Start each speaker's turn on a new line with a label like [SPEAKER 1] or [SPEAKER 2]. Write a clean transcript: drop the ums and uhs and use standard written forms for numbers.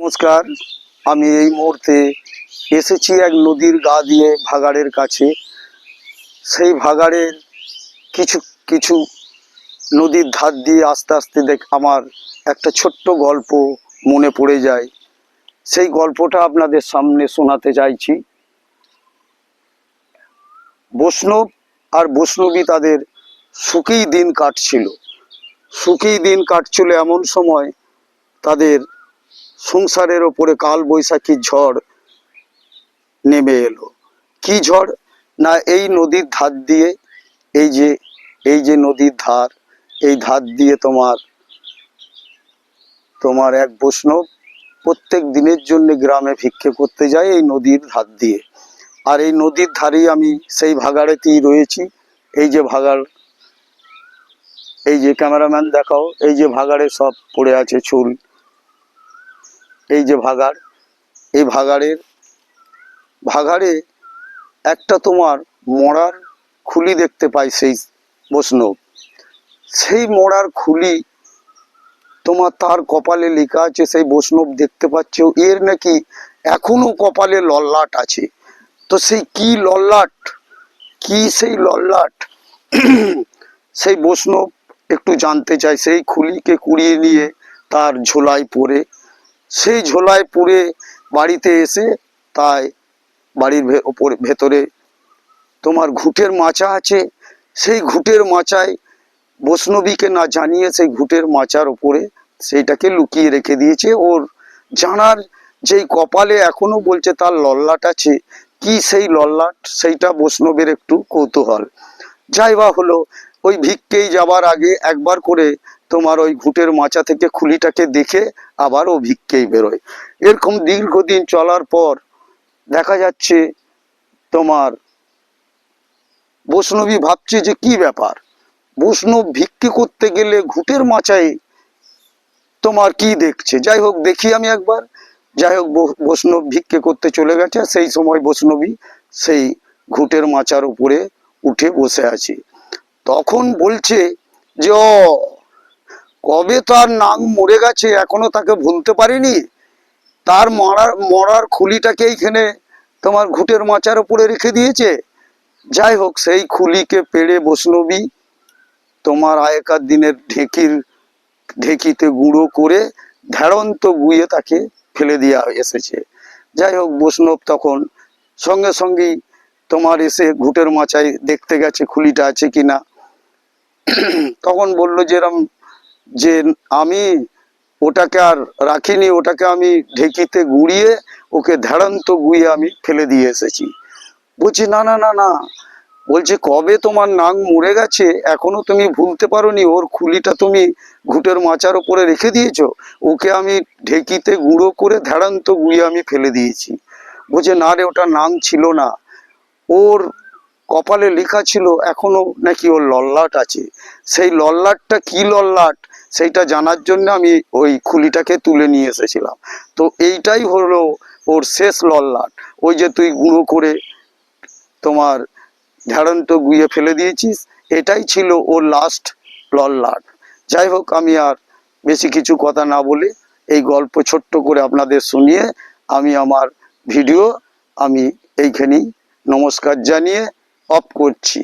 [SPEAKER 1] নমস্কার। আমি এই মুহূর্তে এসেছি এক নদীর গা দিয়ে ভাগাড়ের কাছে। সেই ভাগাড়ের কিছু কিছু নদীর ধার দিয়ে আস্তে আস্তে আমার একটা ছোট্ট গল্প মনে পড়ে যায়। সেই গল্পটা আপনাদের সামনে শোনাতে চাইছি। বৈষ্ণব আর বৈষ্ণবী তাদের সুখেই দিন কাটছিল। এমন সময় তাদের সংসারের ওপরে কাল বৈশাখীর ঝড় নেমে এলো। কি ঝড়? না, এই নদীর ধার দিয়ে, এই যে নদীর ধার, এই ধার দিয়ে তোমার এক বৈষ্ণব প্রত্যেক দিনের জন্য গ্রামে ভিক্ষে করতে যায় এই নদীর ধার দিয়ে। আর এই নদীর ধারেই আমি সেই ভাগাড়েতেই রয়েছি। এই যে ভাগাড়, এই যে ক্যামেরাম্যান দেখাও, এই যে ভাগাড়ে সব পড়ে আছে চুল। এই যে ভাগাড়, এই ভাগাড়ে একটা তোমার মরার খুলি দেখতে পাই সেই বৈষ্ণব। সেই মরার খুলি তার কপালে লেখা আছে, সেই বৈষ্ণব দেখতে পাচ্ছে এর নাকি এখনো কপালে লল্লাট আছে। তো সেই কি লল্লাট, সেই লল্লাট সেই বৈষ্ণব একটু জানতে চায়। সেই খুলিকে কুড়িয়ে নিয়ে তার ঝোলায় পরে, সেই ঝোলায় পরে বাড়িতে এসে, তাই বাড়ির ভেতরে তোমার ঘুঁটের মাচা আছে। সেই ঘুঁটের মাচায় বৈষ্ণবীকে না জানিয়ে সেই ঘুঁটের মাচার উপরে সেইটাকে লুকিয়ে রেখে দিয়েছে। ওর জানার যেই কপালে এখনো বলছে তার লল্লাট আছে, কি সেই লল্লাট, সেইটা বৈষ্ণবের একটু কৌতূহল। যাই বা হলো, ওই ভিক্ষেই যাবার আগে একবার করে তোমার ওই ঘুঁটের মাচা থেকে খুলিটাকে দেখে আবার ও ভিক্ষেই বেরোয়। এরকম দীর্ঘদিন চলার পর দেখা যাচ্ছে তোমার বৈষ্ণবী ভাবছে যে কি ব্যাপার, বৈষ্ণব ভিক্ষে করতে গেলে ঘুঁটের মাচায় তোমার কি দেখছে। যাই হোক, দেখি আমি একবার। যাই হোক, বৈষ্ণব ভিক্ষে করতে চলে গেছে। সেই সময় বৈষ্ণবী সেই ঘুঁটের মাচার উপরে উঠে বসে আছে। তখন বলছে যে কবে তার নাং মরে গেছে, এখনো তাকে ভুলতে পারিনি। তার মরার খুলিটাকে এইখানে তোমার ঘুঁটের মাচার উপরে রেখে দিয়েছে। যাই হোক, সেই খুলিকে পেড়ে বৈষ্ণবী তোমার আগেকার দিনের ঢেকিতে গুঁড়ো করে ঢেড়ন্ত গুঁয়ে তাকে ফেলে দেওয়া এসেছে। যাই হোক, বৈষ্ণব তখন সঙ্গে সঙ্গেই তোমার এসে ঘুঁটের মাচায় দেখতে গেছে খুলিটা আছে কিনা। তখন বলল যে আমি ওটাকে আর রাখিনি, ওটাকে আমি ঢেকিতে গুঁড়িয়ে ওকে ঢেড়ন্ত গুঁয়ে আমি ফেলে দিয়ে এসেছি। বলছি না না না না, বলছে কবে তোমার নাং মরে গেছে এখনো তুমি ভুলতে পারোনি, ওর খুলিটা তুমি ঘুঁটের মাচার উপরে রেখে দিয়েছো, ওকে আমি ঢেকিতে গুঁড়ো করে ঢেড়ন্ত গুঁয়ে আমি ফেলে দিয়েছি। বলছে না রে, ওটা নাং ছিল না, ওর কপালে লেখা ছিল এখনো নাকি ওর লল্লাট আছে। সেই লল্লাটটা কি লল্লাট সেইটা জানার জন্য আমি ওই খুলিটাকে তুলে নিয়ে এসেছিলাম। তো এইটাই হলো ওর শেষ লল্লাট, ওই যে তুই গুঁড়ো করে তোমার ঝাড়ন্ত গুঁয়ে ফেলে দিয়েছিস, এটাই ছিল ওর লাস্ট লল্লাট। যাই হোক, আমি আর বেশি কিছু কথা না বলে এই গল্প ছোট্ট করে আপনাদের শুনিয়ে আমি আমার ভিডিও এইখানেই নমস্কার জানিয়ে অফ করছি।